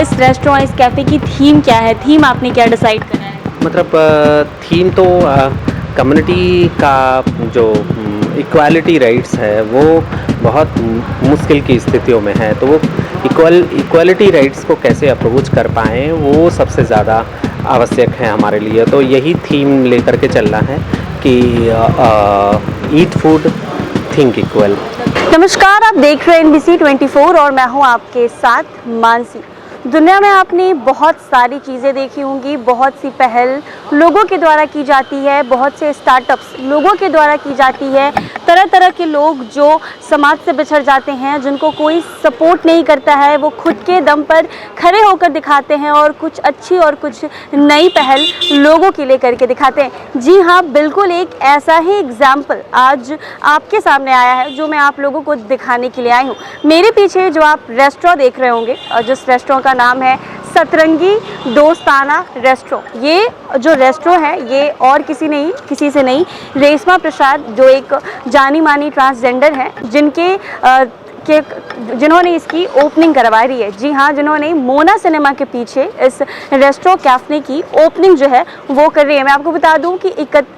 इस रेस्टोरेंट इस कैफ़े की थीम क्या है? थीम आपने क्या डिसाइड करा है? मतलब थीम तो कम्युनिटी का जो इक्वालिटी राइट्स है वो बहुत मुश्किल की स्थितियों में है, तो वो इक्वालिटी राइट्स को कैसे अप्रोच कर पाएँ वो सबसे ज़्यादा आवश्यक है हमारे लिए। तो यही थीम लेकर के चलना है कि ईट फूड थिंक इक्वल। नमस्कार, आप देख रहे हैं NBC 24 और मैं हूं आपके साथ मानसी। दुनिया में आपने बहुत सारी चीज़ें देखी होंगी, बहुत सी पहल लोगों के द्वारा की जाती है, बहुत से स्टार्टअप्स लोगों के द्वारा की जाती है। तरह तरह के लोग जो समाज से बिछड़ जाते हैं, जिनको कोई सपोर्ट नहीं करता है, वो खुद के दम पर खड़े होकर दिखाते हैं और कुछ अच्छी और कुछ नई पहल लोगों के लिए करके दिखाते हैं। जी हाँ, बिल्कुल एक ऐसा ही एग्जाम्पल आज आपके सामने आया है जो मैं आप लोगों को दिखाने के लिए आई हूँ। मेरे पीछे जो आप रेस्टोरेंट देख रहे होंगे और जिस रेस्टोरेंट का नाम है सतरंगी दोस्ताना रेस्टोरेंट, ये जो रेस्टोरेंट है ये और किसी से नहीं, रेशमा प्रसाद जो एक जानी मानी ट्रांसजेंडर हैं जिन्होंने इसकी ओपनिंग करवा रही है। जी हाँ, जिन्होंने मोना सिनेमा के पीछे इस रेस्टोरेंट कैफ़े की ओपनिंग जो है वो कर रही है। मैं आपको बता दूं कि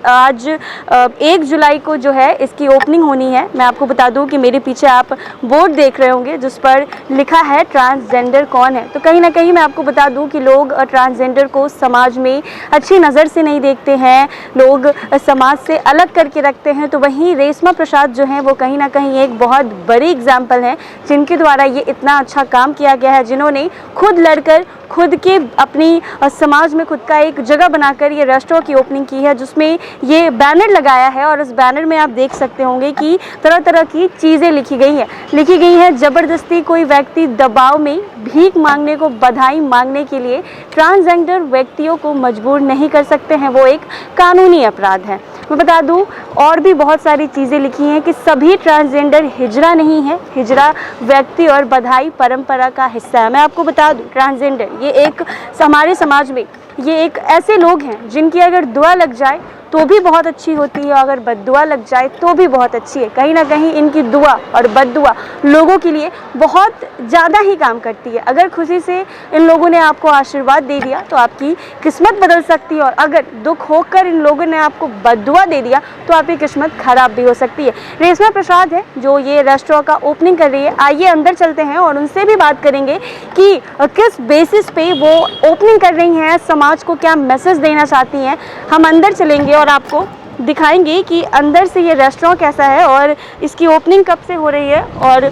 आज 1 जुलाई को जो है इसकी ओपनिंग होनी है। मैं आपको बता दूं कि मेरे पीछे आप बोर्ड देख रहे होंगे जिस पर लिखा है ट्रांसजेंडर कौन है। तो कहीं ना कहीं मैं आपको बता दूं कि लोग ट्रांसजेंडर को समाज में अच्छी नज़र से नहीं देखते हैं, लोग समाज से अलग करके रखते हैं। तो वहीं रेशमा प्रसाद जो हैं वो कहीं ना कहीं एक बहुत बड़ी एग्जाम्पल है जिनके द्वारा ये इतना अच्छा काम किया गया है, जिन्होंने खुद लड़कर खुद के अपनी समाज में खुद का एक जगह बनाकर ये रेस्टोरेंट की ओपनिंग की है, जिसमें ये बैनर लगाया है। और इस बैनर में आप देख सकते होंगे कि तरह तरह की चीज़ें लिखी गई हैं। ज़बरदस्ती कोई व्यक्ति दबाव में भीख मांगने को, बधाई मांगने के लिए ट्रांसजेंडर व्यक्तियों को मजबूर नहीं कर सकते हैं, वो एक कानूनी अपराध है। मैं बता दूं और भी बहुत सारी चीज़ें लिखी हैं कि सभी ट्रांसजेंडर हिजड़ा नहीं है, हिजड़ा व्यक्ति और बधाई परंपरा का हिस्सा है। मैं आपको बता दूं ट्रांसजेंडर ये एक हमारे समाज में ये एक ऐसे लोग हैं जिनकी अगर दुआ लग जाए तो भी बहुत अच्छी होती है, अगर बद्दुआ लग जाए तो भी बहुत अच्छी है। कहीं ना कहीं इनकी दुआ और बद्दुआ लोगों के लिए बहुत ज़्यादा ही काम करती है। अगर खुशी से इन लोगों ने आपको आशीर्वाद दे दिया तो आपकी किस्मत बदल सकती है, और अगर दुख होकर इन लोगों ने आपको बद्दुआ दे दिया तो आपकी किस्मत खराब भी हो सकती है। रेशमा प्रसाद है जो ये रेस्टोरेंट का ओपनिंग कर रही है। आइए अंदर चलते हैं और उनसे भी बात करेंगे कि किस बेसिस पे वो ओपनिंग कर रही हैं, समाज को क्या मैसेज देना चाहती हैं। हम अंदर चलेंगे और आपको दिखाएंगे कि अंदर से ये रेस्टोरेंट कैसा है और इसकी ओपनिंग कब से हो रही है और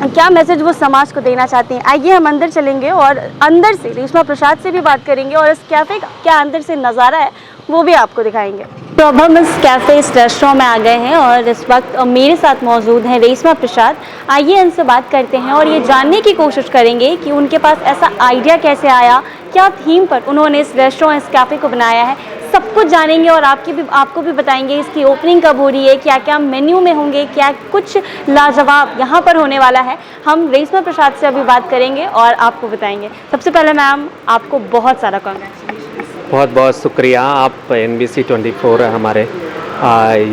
क्या मैसेज वो समाज को देना चाहती हैं। आइए हम अंदर चलेंगे और अंदर से रेशमा प्रसाद से भी बात करेंगे और इस कैफ़े का क्या अंदर से नज़ारा है वो भी आपको दिखाएंगे। तो अब हम इस कैफ़े, इस रेस्टोरेंट में आ गए हैं और इस वक्त मेरे साथ मौजूद हैं रेशमा प्रसाद। आइए उनसे बात करते हैं और ये जानने की कोशिश करेंगे कि उनके पास ऐसा आइडिया कैसे आया, क्या थीम पर उन्होंने इस रेस्टोरेंट, इस कैफ़े को बनाया है। सब कुछ जानेंगे और आपको भी बताएंगे इसकी ओपनिंग कब हो रही है, क्या क्या मेन्यू में होंगे, क्या कुछ लाजवाब यहाँ पर होने वाला है। हम रेशमा प्रसाद से अभी बात करेंगे और आपको बताएंगे। सबसे पहले मैम आपको बहुत सारा कांग्रेचुलेशन। बहुत बहुत शुक्रिया, आप NBC 24 हमारे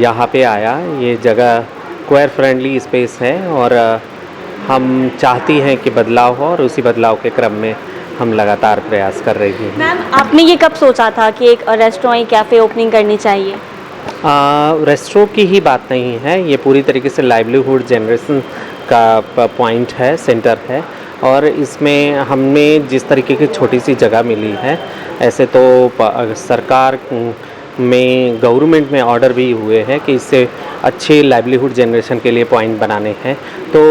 यहाँ पे आया। ये जगह क्वेयर फ्रेंडली स्पेस है और हम चाहती हैं कि बदलाव हो और उसी बदलाव के क्रम में हम लगातार प्रयास कर रही हैं। मैम आपने ये कब सोचा था कि एक रेस्टोरेंट, कैफ़े ओपनिंग करनी चाहिए? रेस्टोरेंट की ही बात नहीं है, ये पूरी तरीके से लाइवलीहुड जनरेशन का पॉइंट है, सेंटर है। और इसमें हमें जिस तरीके की छोटी सी जगह मिली है, ऐसे तो सरकार में, गवर्नमेंट में ऑर्डर भी हुए हैं कि इससे अच्छे लाइवलीहुड जनरेशन के लिए पॉइंट बनाने हैं। तो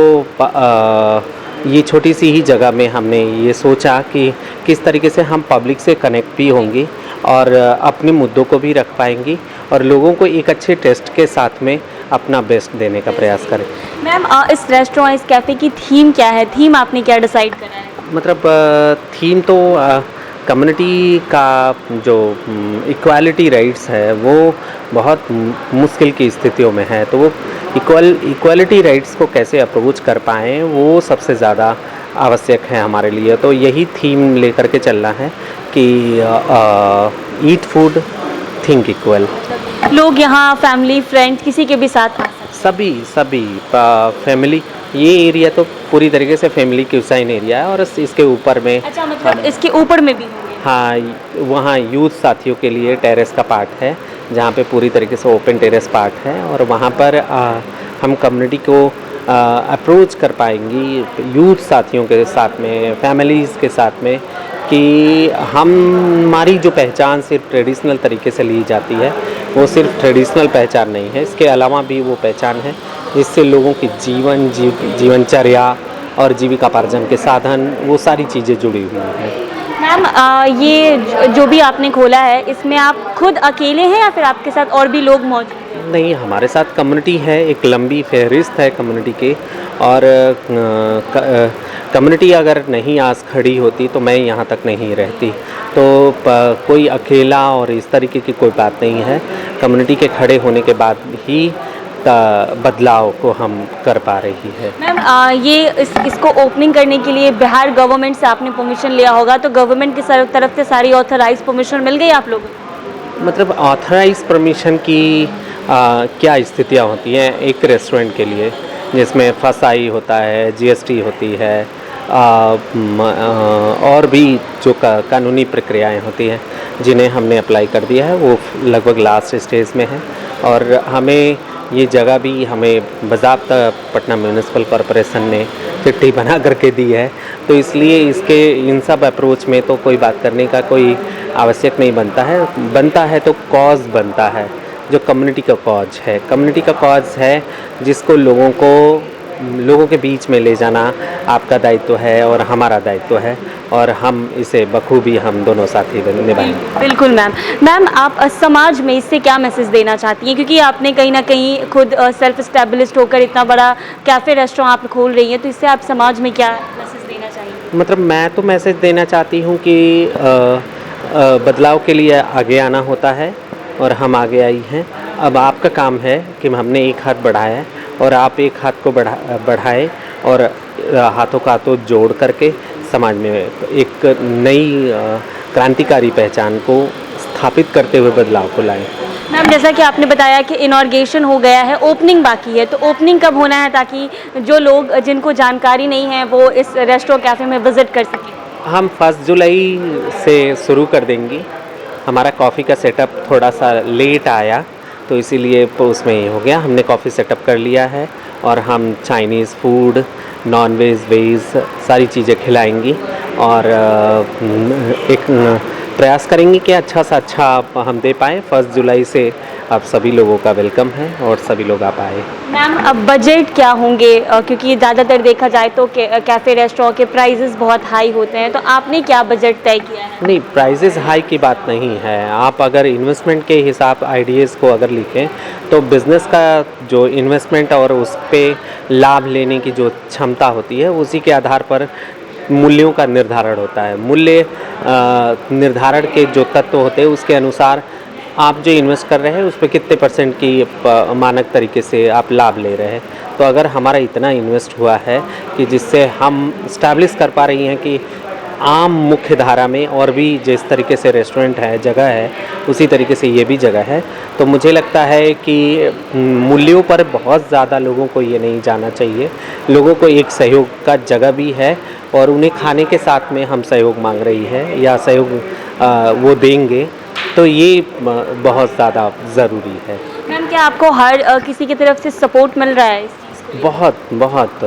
ये छोटी सी ही जगह में हमने ये सोचा कि किस तरीके से हम पब्लिक से कनेक्ट भी होंगी और अपने मुद्दों को भी रख पाएंगी और लोगों को एक अच्छे टेस्ट के साथ में अपना बेस्ट देने का प्रयास करें। मैम इस रेस्टोरेंट, इस कैफ़े की थीम क्या है? थीम आपने क्या डिसाइड करा है? मतलब थीम तो कम्युनिटी का जो इक्वालिटी राइट्स है वो बहुत मुश्किल की स्थितियों में है, तो वो इक्वालिटी राइट्स को कैसे अप्रोच कर पाएँ वो सबसे ज़्यादा आवश्यक है हमारे लिए। तो यही थीम लेकर के चलना है कि ईट फूड थिंक इक्वल। लोग यहाँ फैमिली, फ्रेंड्स किसी के भी साथ आ सकते हैं? सभी फैमिली ये एरिया तो पूरी तरीके से फैमिली क्यूसाइन एरिया है और इसके ऊपर में अच्छा, मतलब इसके ऊपर में भी होंगे। हाँ, वहाँ यूथ साथियों के लिए टेरेस का पार्ट है, जहाँ पे पूरी तरीके से ओपन टेरेस पार्ट है और वहाँ पर हम कम्युनिटी को अप्रोच कर पाएंगी यूथ साथियों के साथ में, फैमिलीज़ के साथ में, कि हमारी जो पहचान सिर्फ ट्रेडिशनल तरीके से ली जाती है वो सिर्फ ट्रेडिशनल पहचान नहीं है, इसके अलावा भी वो पहचान है जिससे लोगों की जीवनचर्या और जीविकापार्जन के साधन, वो सारी चीज़ें जुड़ी हुई हैं। मैम, ये जो भी आपने खोला है, इसमें आप खुद अकेले हैं या फिर आपके साथ और भी लोग मौजूद हैं? नहीं, हमारे साथ कम्युनिटी है, एक लंबी फहरिस्त है कम्युनिटी की, और कम्युनिटी अगर नहीं आज खड़ी होती तो मैं यहाँ तक नहीं रहती। तो कोई अकेला और इस तरीके की कोई बात नहीं है, कम्युनिटी के खड़े होने के बाद ही बदलाव को हम कर पा रही है। मैम, इसको ओपनिंग करने के लिए बिहार गवर्नमेंट से आपने परमिशन लिया होगा, तो गवर्नमेंट की तरफ से सारी ऑथराइज परमिशन मिल गई आप लोगों को? मतलब ऑथराइज परमिशन की क्या स्थितियाँ होती हैं एक रेस्टोरेंट के लिए, जिसमें FSI होता है, GST होती है, और भी जो कानूनी प्रक्रियाएं होती हैं जिन्हें हमने अप्लाई कर दिया है, वो लगभग लास्ट स्टेज में है। और हमें ये जगह भी हमें बाज़ाब्ता पटना म्यूनिसिपल कॉरपोरेशन ने चिट्ठी बना करके दी है, तो इसलिए इसके इन सब अप्रोच में तो कोई बात करने का कोई आवश्यक नहीं बनता है तो कॉज बनता है, जो कम्युनिटी का कॉज है, कम्युनिटी का कॉज है जिसको लोगों के बीच में ले जाना आपका दायित्व है और हमारा दायित्व है, और हम इसे बखूबी हम दोनों साथी निभाएंगे। बिल्कुल मैम। मैम, आप समाज में इससे क्या मैसेज देना चाहती हैं, क्योंकि आपने कहीं ना कहीं खुद सेल्फ एस्टेब्लिश्ड होकर इतना बड़ा कैफ़े रेस्टोरेंट आप खोल रही हैं, तो इससे आप समाज में क्या मैसेज देना चाहेंगी? मतलब मैं तो मैसेज देना चाहती हूँ कि बदलाव के लिए आगे आना होता है और हम आगे आई हैं। अब आपका काम है कि हमने एक हाथ बढ़ाया है और आप एक हाथ को बढ़ाए और हाथों का हाथों जोड़ करके समाज में एक नई क्रांतिकारी पहचान को स्थापित करते हुए बदलाव को लाएं। मैम, जैसा कि आपने बताया कि इनॉर्गेशन हो गया है, ओपनिंग बाकी है, तो ओपनिंग कब होना है ताकि जो लोग जिनको जानकारी नहीं है वो इस रेस्टोरेंट कैफ़े में विज़िट कर सकें? हम 1 जुलाई से शुरू कर देंगे। हमारा कॉफ़ी का सेटअप थोड़ा सा लेट आया तो इसीलिए उसमें ये हो गया, हमने कॉफ़ी सेटअप कर लिया है और हम Chinese food, non veg, veg सारी चीज़ें खिलाएंगी और एक प्रयास करेंगे कि अच्छा से अच्छा हम दे पाएँ। 1 जुलाई से आप सभी लोगों का वेलकम है और सभी लोग आप आए। मैम, अब बजट क्या होंगे, क्योंकि ज़्यादातर देखा जाए तो कैफ़े रेस्टोरेंट के प्राइजेस बहुत हाई होते हैं, तो आपने क्या बजट तय किया है? नहीं, प्राइजेस हाई की बात नहीं है। आप अगर इन्वेस्टमेंट के हिसाब आइडियाज़ को अगर लिखें तो बिज़नेस का जो इन्वेस्टमेंट और उस पे लाभ लेने की जो क्षमता होती है उसी के आधार पर मूल्यों का निर्धारण होता है। मूल्य निर्धारण के जो तत्व होते हैं उसके अनुसार आप जो इन्वेस्ट कर रहे हैं उस पर कितने % की मानक तरीके से आप लाभ ले रहे हैं। तो अगर हमारा इतना इन्वेस्ट हुआ है कि जिससे हम इस्टेब्लिश कर पा रही हैं कि आम मुख्य धारा में और भी जिस तरीके से रेस्टोरेंट है, जगह है, उसी तरीके से ये भी जगह है, तो मुझे लगता है कि मूल्यों पर बहुत ज़्यादा लोगों को ये नहीं जाना चाहिए। लोगों को एक सहयोग का जगह भी है और उन्हें खाने के साथ में हम सहयोग मांग रही है या सहयोग वो देंगे, तो ये बहुत ज़्यादा ज़रूरी है। मैम, क्या आपको हर किसी की तरफ से सपोर्ट मिल रहा है इस चीज़ को? बहुत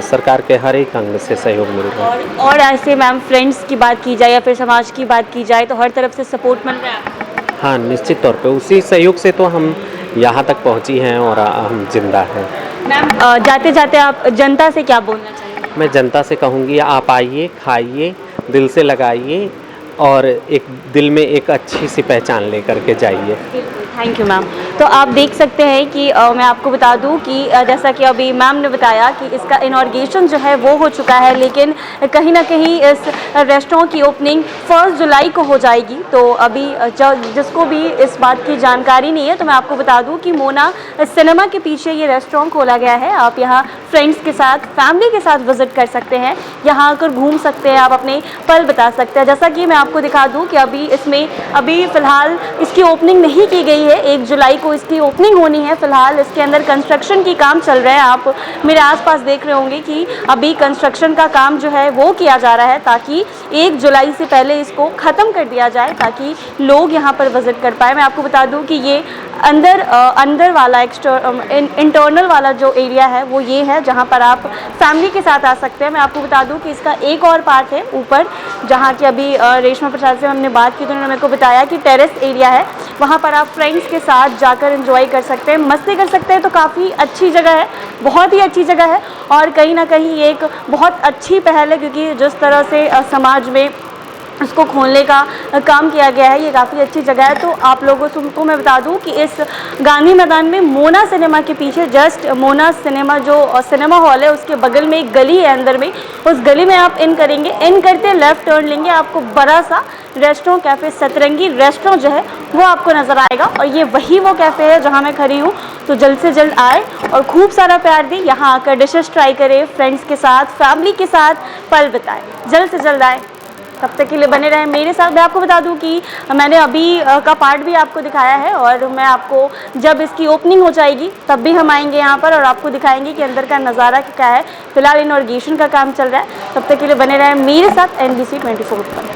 सरकार के हर एक अंग से सहयोग मिल रहा है। और ऐसे मैम, फ्रेंड्स की बात की जाए या फिर समाज की बात की जाए तो हर तरफ से सपोर्ट मिल रहा है? हाँ, निश्चित तौर पे उसी सहयोग से तो हम यहाँ तक पहुँची हैं और हम जिंदा हैं। मैम, जाते जाते आप जनता से क्या बोलना चाहेंगे? मैं जनता से कहूँगी, आप आइए, खाइए, दिल से लगाइए और एक दिल में एक अच्छी सी पहचान लेकर के जाइए। Thank you ma'am. तो आप देख सकते हैं कि मैं आपको बता दूं कि जैसा कि अभी मैम ने बताया कि इसका इनॉर्गेशन जो है वो हो चुका है, लेकिन कहीं ना कहीं इस रेस्टोरेंट की ओपनिंग 1 जुलाई को हो जाएगी। तो अभी जिसको भी इस बात की जानकारी नहीं है तो मैं आपको बता दूं कि मोना सिनेमा के पीछे ये रेस्टोरेंट खोला गया है। आप यहाँ फ्रेंड्स के साथ, फैमिली के साथ विज़िट कर सकते हैं। यहाँ आकर घूम सकते हैं, आप अपने पल बता सकते हैं। जैसा कि मैं आपको दिखा दूँ कि अभी फ़िलहाल इसकी ओपनिंग नहीं की गई है, 1 जुलाई को इसकी ओपनिंग होनी है। फ़िलहाल इसके अंदर कंस्ट्रक्शन की काम चल रहा है। आप मेरे आसपास देख रहे होंगे कि अभी कंस्ट्रक्शन का काम जो है वो किया जा रहा है, ताकि 1 जुलाई से पहले इसको ख़त्म कर दिया जाए, ताकि लोग यहाँ पर विज़िट कर पाए। मैं आपको बता दूँ कि ये अंदर वाला इंटरनल वाला जो एरिया है वो ये है, जहाँ पर आप फैमिली के साथ आ सकते हैं। मैं आपको बता दूँ कि इसका एक और पार्ट है ऊपर, जहाँ की अभी रेशमा प्रसाद से हमने बात की तो उन्होंने मेरे को बताया कि टेरेस एरिया है, वहाँ पर आप फ्रेंड्स के साथ जाकर एंजॉय कर सकते हैं, मस्ती कर सकते हैं। तो काफ़ी अच्छी जगह है, बहुत ही अच्छी जगह है, और कहीं ना कहीं ये एक बहुत अच्छी पहल है, क्योंकि जिस तरह से समाज में इसको खोलने का काम किया गया है, ये काफ़ी अच्छी जगह है। तो आप लोगों को मैं बता दूं कि इस गांधी मैदान में मोना सिनेमा के पीछे, जस्ट मोना सिनेमा जो सिनेमा हॉल है उसके बगल में एक गली है अंदर में, उस गली में आप इन करेंगे, इन करते लेफ़्ट टर्न लेंगे, आपको बड़ा सा रेस्टोरेंट कैफ़े सतरंगी रेस्टोरेंट जो है वो आपको नज़र आएगा। और ये वही वो कैफ़े है जहाँ मैं खड़ी हूँ। तो जल्द से जल्द आए और खूब सारा प्यार दें, यहाँ आकर डिशेस ट्राई करें, फ्रेंड्स के साथ, फैमिली के साथ पल बिताएं। जल्द से जल्द आए, तब तक के लिए बने रहें मेरे साथ। मैं आपको बता दूं कि मैंने अभी का पार्ट भी आपको दिखाया है, और मैं आपको जब इसकी ओपनिंग हो जाएगी तब भी हम आएंगे यहाँ पर और आपको दिखाएंगे कि अंदर का नज़ारा क्या है। फिलहाल इनॉर्गेशन का काम चल रहा है। तब तक के लिए बने रहें मेरे साथ NBC 24 पर।